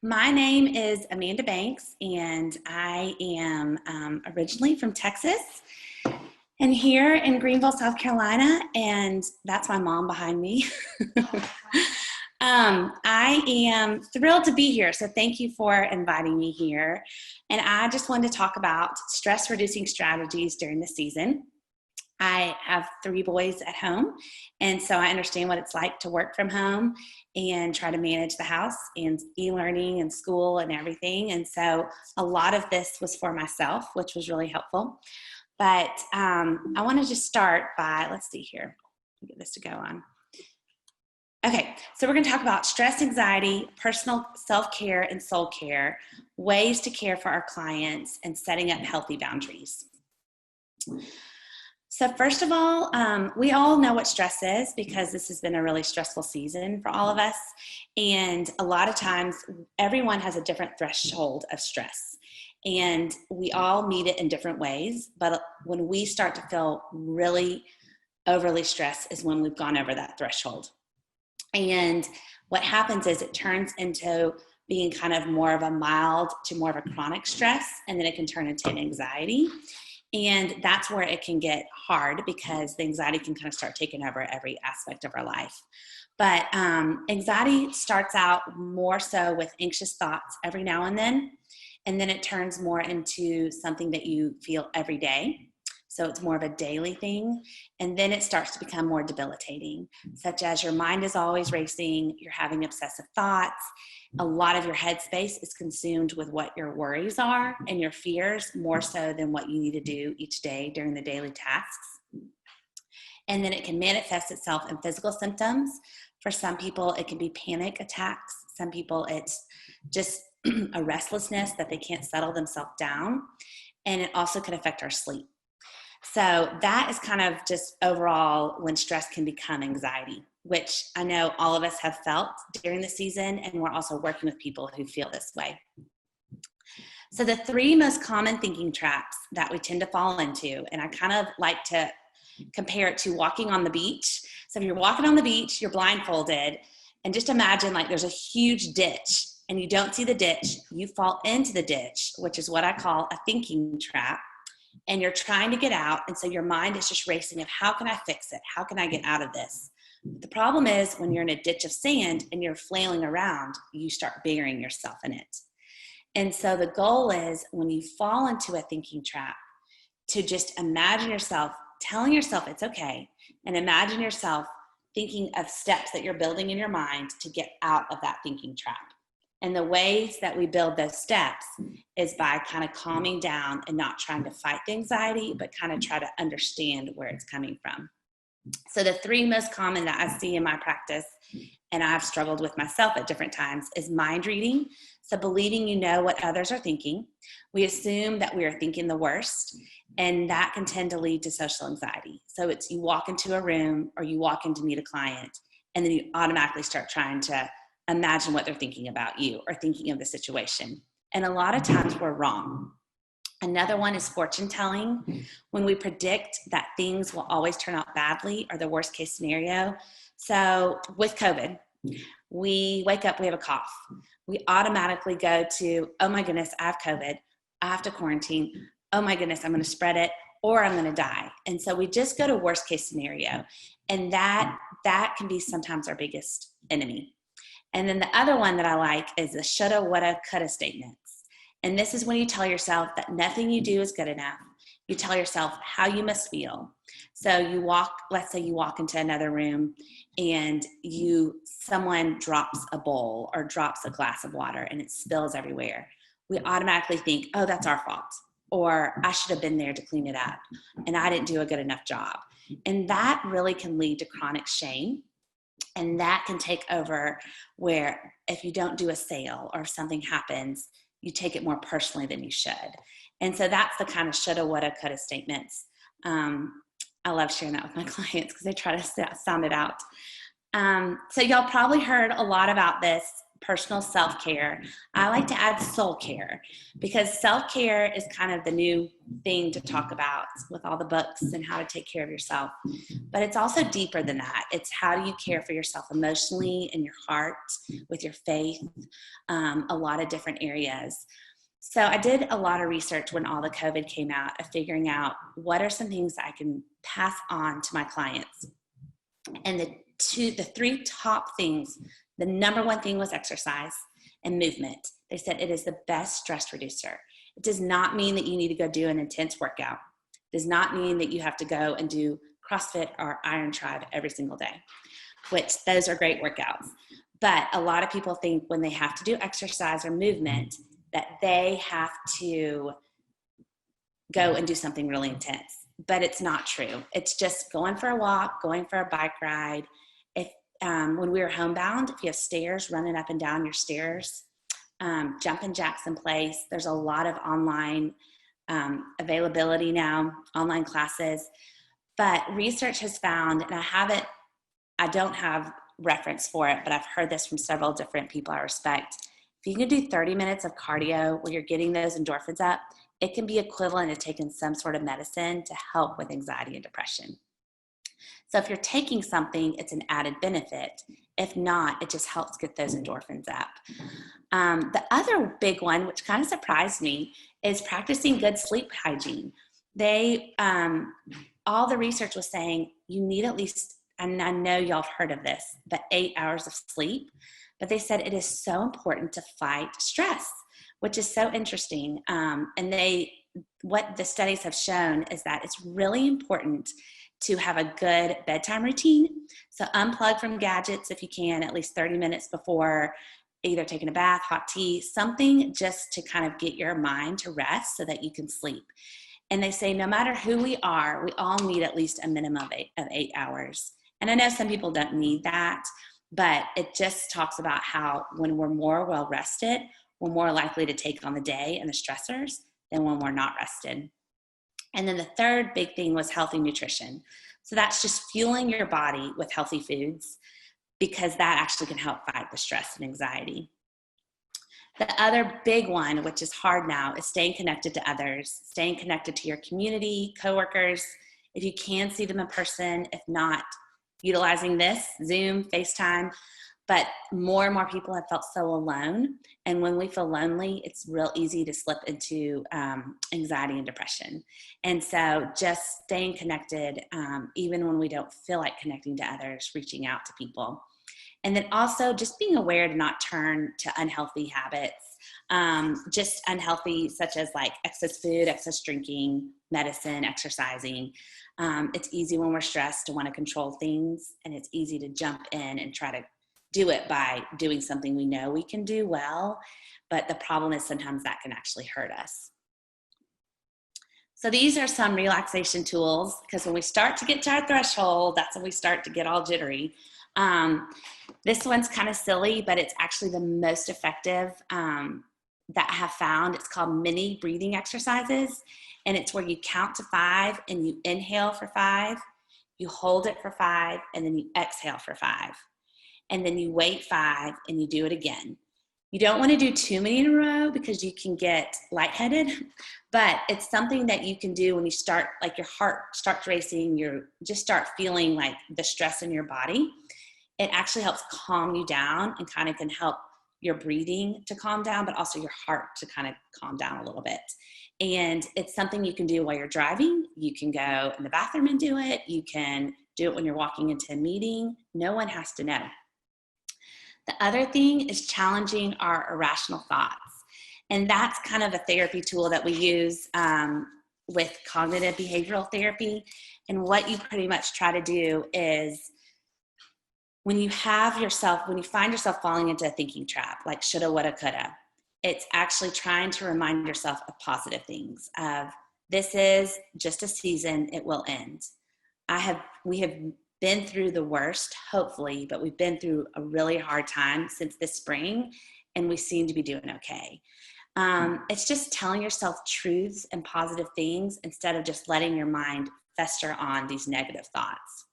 My name is Amanda Banks, and I am originally from Texas and here in Greenville, South Carolina, and that's my mom behind me. I am thrilled to be here, so thank you for inviting me here. And I just wanted to talk about stress-reducing strategies during the season. I have 3 boys at home, and so I understand what it's like to work from home and try to manage the house and e-learning and school and everything. And so a lot of this was for myself, which was really helpful. But I want to just start by, let's see here, get this to go on. Okay, so we're going to talk about stress, anxiety, personal self-care, and soul care, ways to care for our clients, and setting up healthy boundaries. So first of all, we all know what stress is because this has been a really stressful season for all of us. And a lot of times, everyone has a different threshold of stress. And we all meet it in different ways. But when we start to feel really overly stressed is when we've gone over that threshold. And what happens is it turns into being kind of more of a mild to more of a chronic stress, and then it can turn into an anxiety. And that's where it can get hard because the anxiety can kind of start taking over every aspect of our life. But anxiety starts out more so with anxious thoughts every now and then it turns more into something that you feel every day. So it's more of a daily thing. And then it starts to become more debilitating, such as your mind is always racing, you're having obsessive thoughts. A lot of your headspace is consumed with what your worries are and your fears more so than what you need to do each day during the daily tasks. And then it can manifest itself in physical symptoms. For some people, it can be panic attacks. Some people, it's just a restlessness that they can't settle themselves down. And it also can affect our sleep. So that is kind of just overall when stress can become anxiety, which I know all of us have felt during the season, and we're also working with people who feel this way. So the 3 most common thinking traps that we tend to fall into, and I kind of like to compare it to walking on the beach. So if you're walking on the beach, you're blindfolded, and just imagine like there's a huge ditch, and you don't see the ditch, you fall into the ditch, which is what I call a thinking trap. And you're trying to get out, and so your mind is just racing of how can I fix it? How can I get out of this? The problem is when you're in a ditch of sand and you're flailing around, you start burying yourself in it. And so the goal is when you fall into a thinking trap to just imagine yourself telling yourself it's okay, and imagine yourself thinking of steps that you're building in your mind to get out of that thinking trap. And the ways that we build those steps is by kind of calming down and not trying to fight the anxiety, but kind of try to understand where it's coming from. So the 3 most common that I see in my practice, and I've struggled with myself at different times, is mind reading. So believing you know what others are thinking. We assume that we are thinking the worst, and that can tend to lead to social anxiety. So it's you walk into a room or you walk in to meet a client, and then you automatically start trying to imagine what they're thinking about you or thinking of the situation. And a lot of times we're wrong. Another one is fortune telling, when we predict that things will always turn out badly or the worst case scenario. So with COVID, we wake up, we have a cough. We automatically go to, oh my goodness, I have COVID. I have to quarantine. Oh my goodness, I'm going to spread it or I'm going to die. And so we just go to worst case scenario. And that can be sometimes our biggest enemy. And then the other one that I like is the shoulda, woulda, coulda statements. And this is when you tell yourself that nothing you do is good enough. You tell yourself how you must feel. So let's say you walk into another room and someone drops a bowl or drops a glass of water and it spills everywhere. We automatically think, oh, that's our fault. Or I should have been there to clean it up and I didn't do a good enough job. And that really can lead to chronic shame. And that can take over where if you don't do a sale or if something happens, you take it more personally than you should. And so that's the kind of shoulda, woulda, coulda statements. I love sharing that with my clients because they try to sound it out. So y'all probably heard a lot about this personal self-care, I like to add soul care, because self-care is kind of the new thing to talk about with all the books and how to take care of yourself. But it's also deeper than that. It's how do you care for yourself emotionally, in your heart, with your faith, a lot of different areas. So I did a lot of research when all the COVID came out of figuring out what are some things that I can pass on to my clients. And the three top things, the number one thing was exercise and movement. They said it is the best stress reducer. It does not mean that you need to go do an intense workout. It does not mean that you have to go and do CrossFit or Iron Tribe every single day, which those are great workouts. But a lot of people think when they have to do exercise or movement that they have to go and do something really intense. But it's not true. It's just going for a walk, going for a bike ride. If when we were homebound, if you have stairs, running up and down your stairs, jumping jacks in place. There's a lot of online availability now, online classes. But research has found, and I don't have reference for it, but I've heard this from several different people I respect. If you can do 30 minutes of cardio where you're getting those endorphins up, it can be equivalent to taking some sort of medicine to help with anxiety and depression. So if you're taking something, it's an added benefit. If not, it just helps get those endorphins up. The other big one, which kind of surprised me, is practicing good sleep hygiene. All the research was saying you need at least, and I know y'all have heard of this, but 8 hours of sleep. But they said it is so important to fight stress, which is so interesting. What the studies have shown is that it's really important to have a good bedtime routine. So unplug from gadgets if you can, at least 30 minutes before either taking a bath, hot tea, something just to kind of get your mind to rest so that you can sleep. And they say no matter who we are, we all need at least a minimum of 8 hours. And I know some people don't need that, but it just talks about how when we're more well rested, we're more likely to take on the day and the stressors than when we're not rested. And then the third big thing was healthy nutrition. So that's just fueling your body with healthy foods, because that actually can help fight the stress and anxiety. The other big one, which is hard now, is staying connected to others, staying connected to your community, coworkers. If you can see them in person, if not, utilizing this, Zoom, FaceTime. But more and more people have felt so alone. And when we feel lonely, it's real easy to slip into anxiety and depression. And so just staying connected, even when we don't feel like connecting to others, reaching out to people. And then also just being aware to not turn to unhealthy habits, just unhealthy, such as like excess food, excess drinking, medicine, exercising. It's easy when we're stressed to want to control things, and it's easy to jump in and try to do it by doing something we know we can do well, but the problem is sometimes that can actually hurt us. So these are some relaxation tools, because when we start to get to our threshold, that's when we start to get all jittery. This one's kind of silly, but it's actually the most effective that I have found. It's called mini breathing exercises, and it's where you count to 5 and you inhale for 5, you hold it for 5, and then you exhale for 5. And then you wait 5 and you do it again. You don't want to do too many in a row because you can get lightheaded, but it's something that you can do when you start, like your heart starts racing, you just start feeling like the stress in your body. It actually helps calm you down and kind of can help your breathing to calm down, but also your heart to kind of calm down a little bit. And it's something you can do while you're driving. You can go in the bathroom and do it. You can do it when you're walking into a meeting. No one has to know. The other thing is challenging our irrational thoughts. And that's kind of a therapy tool that we use with cognitive behavioral therapy. And what you pretty much try to do is when you find yourself falling into a thinking trap, like shoulda, woulda, coulda, it's actually trying to remind yourself of positive things, of this is just a season, it will end. We have been through the worst, hopefully, but we've been through a really hard time since this spring, and we seem to be doing okay. It's just telling yourself truths and positive things instead of just letting your mind fester on these negative thoughts.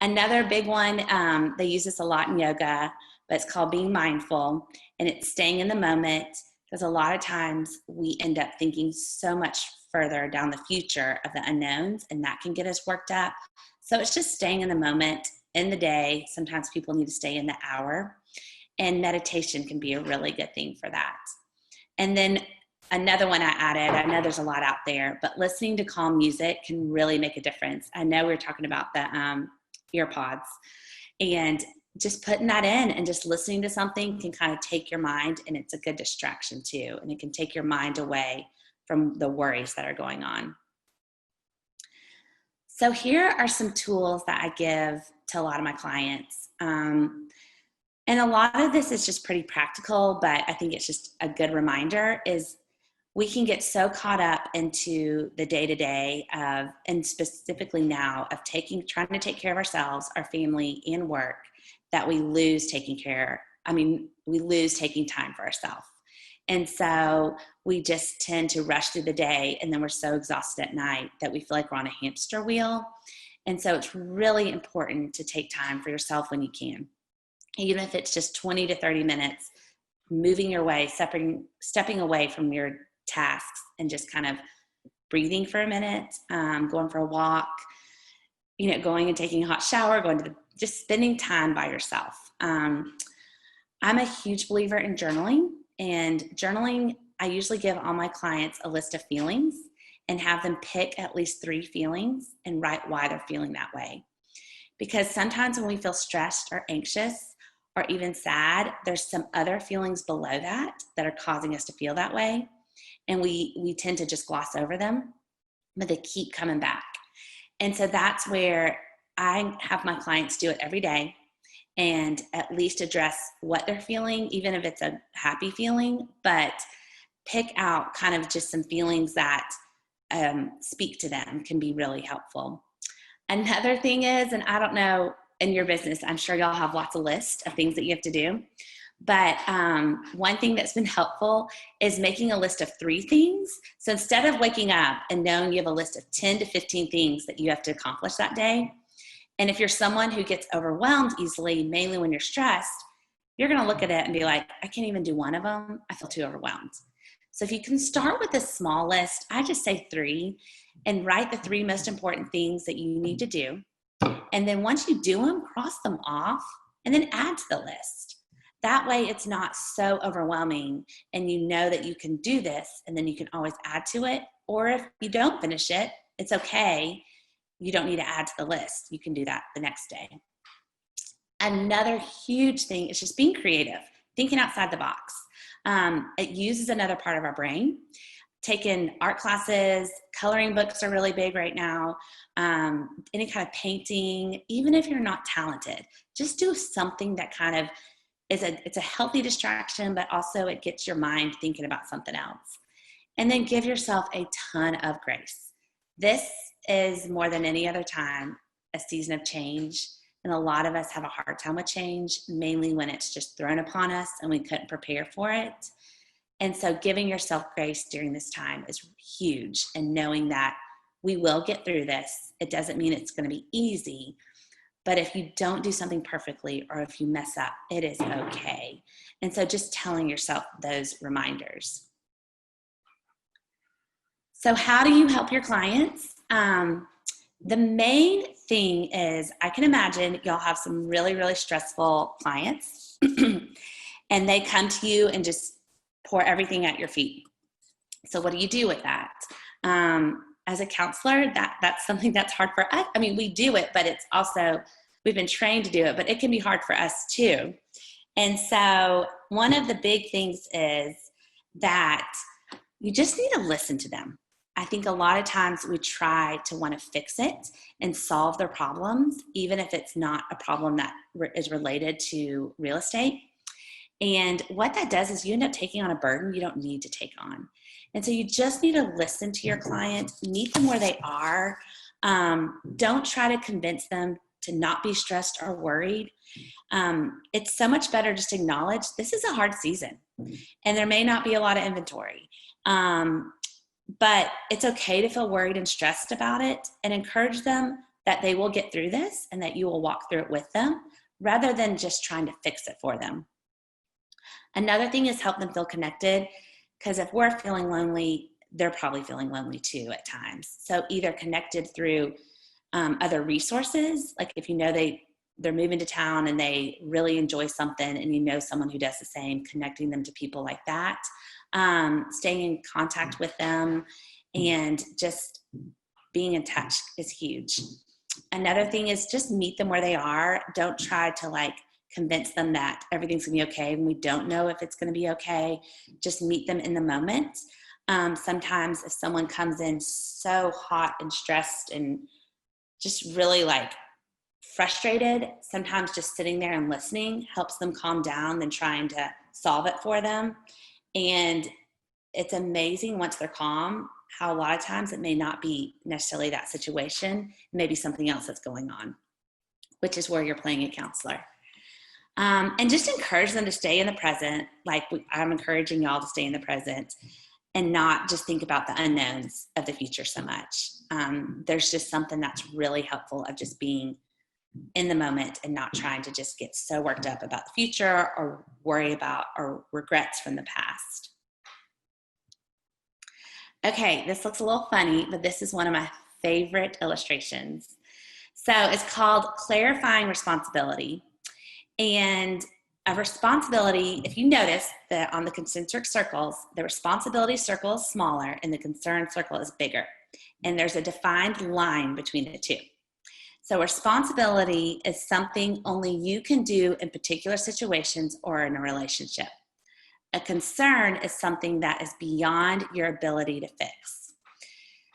Another big one, they use this a lot in yoga, but it's called being mindful, and it's staying in the moment, because a lot of times we end up thinking so much further down the future of the unknowns, and that can get us worked up. So it's just staying in the moment in the day. Sometimes people need to stay in the hour, and meditation can be a really good thing for that. And then another one I added, I know there's a lot out there, but listening to calm music can really make a difference. I know we were talking about the ear pods, and just putting that in and just listening to something can kind of take your mind, and it's a good distraction too. And it can take your mind away from the worries that are going on. So here are some tools that I give to a lot of my clients. And a lot of this is just pretty practical, but I think it's just a good reminder is we can get so caught up into the day-to-day of, and specifically now, of trying to take care of ourselves, our family, and work, that we lose taking time for ourselves. And so we just tend to rush through the day, and then we're so exhausted at night that we feel like we're on a hamster wheel. And so it's really important to take time for yourself when you can. Even if it's just 20 to 30 minutes, moving your way, stepping away from your tasks and just kind of breathing for a minute, going for a walk, going and taking a hot shower, just spending time by yourself. I'm a huge believer in journaling, and journaling, I usually give all my clients a list of feelings and have them pick at least 3 feelings and write why they're feeling that way. Because sometimes when we feel stressed or anxious or even sad, there's some other feelings below that are causing us to feel that way. And we tend to just gloss over them, but they keep coming back. And so that's where I have my clients do it every day and at least address what they're feeling, even if it's a happy feeling, but pick out kind of just some feelings that speak to them can be really helpful. Another thing is, and I don't know, in your business, I'm sure y'all have lots of lists of things that you have to do. But one thing that's been helpful is making a list of 3 things. So instead of waking up and knowing you have a list of 10 to 15 things that you have to accomplish that day, and if you're someone who gets overwhelmed easily, mainly when you're stressed, you're going to look at it and be like, I can't even do one of them. I feel too overwhelmed. So if you can start with a small list, I just say 3, and write the 3 most important things that you need to do. And then once you do them, cross them off and then add to the list. That way it's not so overwhelming, and you know that you can do this, and then you can always add to it. Or if you don't finish it, it's okay. You don't need to add to the list. You can do that the next day. Another huge thing is just being creative, thinking outside the box. It uses another part of our brain. Taking art classes, coloring books are really big right now. Any kind of painting, even if you're not talented, just do something that kind of it's a healthy distraction, but also it gets your mind thinking about something else. And then give yourself a ton of grace. This is more than any other time a season of change. And a lot of us have a hard time with change, mainly when it's just thrown upon us and we couldn't prepare for it. And so giving yourself grace during this time is huge, and knowing that we will get through this. It doesn't mean it's going to be easy, but if you don't do something perfectly or if you mess up, it is okay. And so just telling yourself those reminders. So how do you help your clients? The main thing is, I can imagine y'all have some really, really stressful clients and they come to you and just pour everything at your feet. So what do you do with that? As a counselor, that's something that's hard for us. I mean, we do it, but it's also, we've been trained to do it, but it can be hard for us too. And so one of the big things is that you just need to listen to them. I think a lot of times we try to want to fix it and solve their problems, even if it's not a problem that is related to real estate. And what that does is you end up taking on a burden you don't need to take on. And so you just need to listen to your client, meet them where they are. Don't try to convince them to not be stressed or worried. It's so much better just to acknowledge this is a hard season and there may not be a lot of inventory. But it's okay to feel worried and stressed about it, and encourage them that they will get through this and that you will walk through it with them, rather than just trying to fix it for them. Another thing is help them feel connected, because if we're feeling lonely, they're probably feeling lonely too at times. So either connected through other resources, like if you know they're moving to town and they really enjoy something and you know someone who does the same, connecting them to people like that, staying in contact with them, and just being in touch is huge. Another thing is just meet them where they are. Don't try to like convince them that everything's gonna be okay when we don't know if it's gonna be okay. Just meet them in the moment. Sometimes if someone comes in so hot and stressed and just really like frustrated, sometimes just sitting there and listening helps them calm down than trying to solve it for them. And it's amazing once they're calm how a lot of times it may not be necessarily that situation, maybe something else that's going on, which is where you're playing a counselor. And just encourage them to stay in the present. Like I'm encouraging y'all to stay in the present and not just think about the unknowns of the future so much. There's just something that's really helpful of just being in the moment and not trying to just get so worked up about the future or worry about or regrets from the past. Okay, this looks a little funny, but this is one of my favorite illustrations. So it's called Clarifying Responsibility. And a responsibility, if you notice that on the concentric circles, the responsibility circle is smaller and the concern circle is bigger. And there's a defined line between the two. So responsibility is something only you can do in particular situations or in a relationship. A concern is something that is beyond your ability to fix.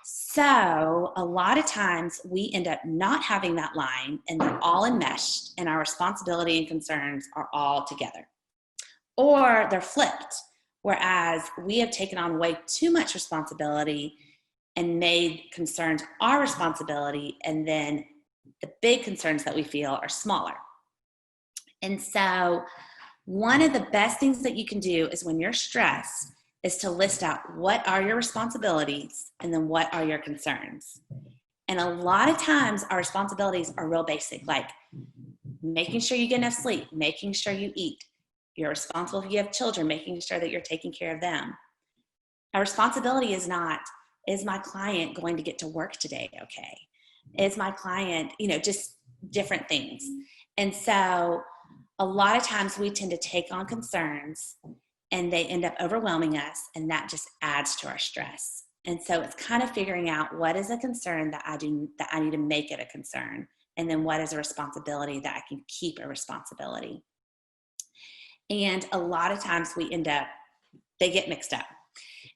So a lot of times we end up not having that line and they're all enmeshed and our responsibility and concerns are all together. Or they're flipped, whereas we have taken on way too much responsibility and made concerns our responsibility, and then the big concerns that we feel are smaller. And so one of the best things that you can do is when you're stressed is to list out what are your responsibilities and then what are your concerns. And a lot of times our responsibilities are real basic, like making sure you get enough sleep, making sure you eat. You're responsible if you have children, making sure that you're taking care of them. A responsibility is not, is my client going to get to work today okay? Is my client, just different things. And so a lot of times we tend to take on concerns and they end up overwhelming us, and that just adds to our stress. And so it's kind of figuring out what is a concern that I need to make it a concern, and then what is a responsibility that I can keep a responsibility. And a lot of times they get mixed up.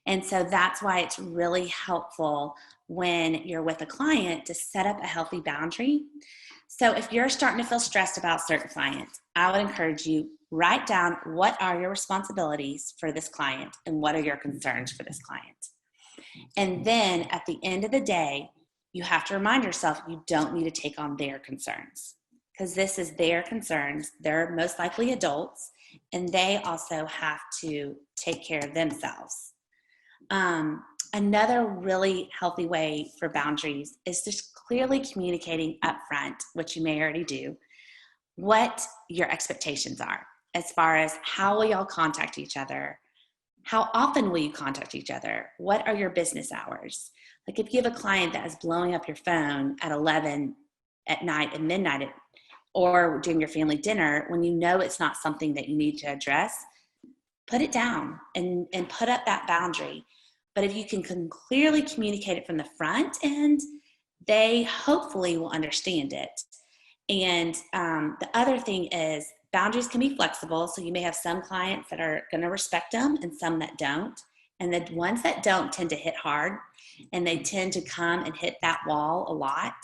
And so that's why it's really helpful when you're with a client to set up a healthy boundary. So if you're starting to feel stressed about a certain client, I would encourage you, write down what are your responsibilities for this client and what are your concerns for this client. And then at the end of the day, you have to remind yourself you don't need to take on their concerns, because this is their concerns. They're most likely adults, and they also have to take care of themselves. Another really healthy way for boundaries is just clearly communicating upfront, which you may already do, what your expectations are as far as how will y'all contact each other, how often will you contact each other, what are your business hours. Like if you have a client that is blowing up your phone at 11 at night and midnight or during your family dinner, when you know it's not something that you need to address, put it down and put up that boundary. But if you can clearly communicate it from the front end, they hopefully will understand it. And the other thing is boundaries can be flexible. So you may have some clients that are going to respect them and some that don't. And the ones that don't tend to hit hard, and they tend to come and hit that wall a lot.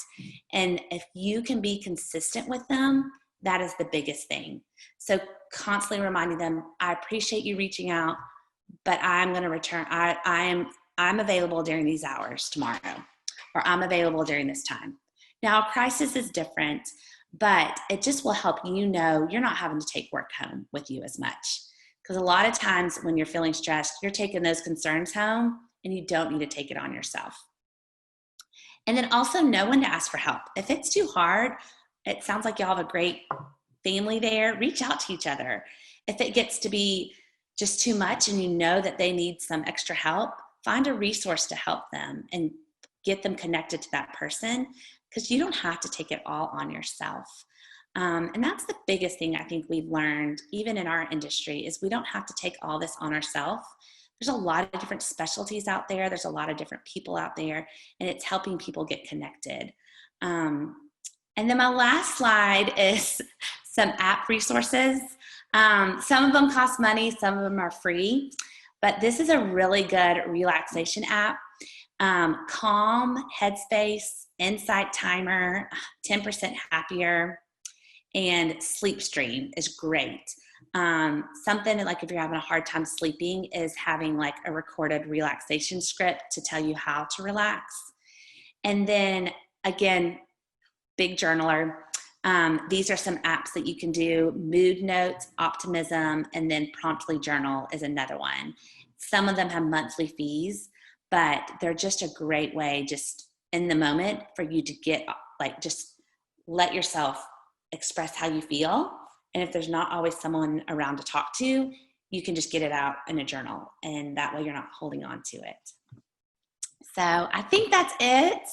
And if you can be consistent with them, that is the biggest thing. So constantly reminding them, I appreciate you reaching out, but I'm going to return. I'm available during these hours tomorrow, or I'm available during this time. Now, a crisis is different, but it just will help you're not having to take work home with you as much. Because a lot of times when you're feeling stressed, you're taking those concerns home and you don't need to take it on yourself. And then also know when to ask for help. If it's too hard, it sounds like y'all have a great family there, reach out to each other. If it gets to be just too much and you know that they need some extra help, find a resource to help them and get them connected to that person, because you don't have to take it all on yourself. And that's the biggest thing I think we've learned, even in our industry, is we don't have to take all this on ourselves. There's a lot of different specialties out there. There's a lot of different people out there, and it's helping people get connected. And then my last slide is some app resources. Some of them cost money, some of them are free, but this is a really good relaxation app. Calm, Headspace, Insight Timer, 10% Happier, and Sleep Stream is great. Something like if you're having a hard time sleeping is having like a recorded relaxation script to tell you how to relax. And then again, big journaler. These are some apps that you can do. Mood Notes, Optimism, and then Promptly Journal is another one. Some of them have monthly fees, but they're just a great way, just in the moment, for you to get, like, just let yourself express how you feel. And if there's not always someone around to talk to, you can just get it out in a journal, and that way you're not holding on to it. So I think that's it.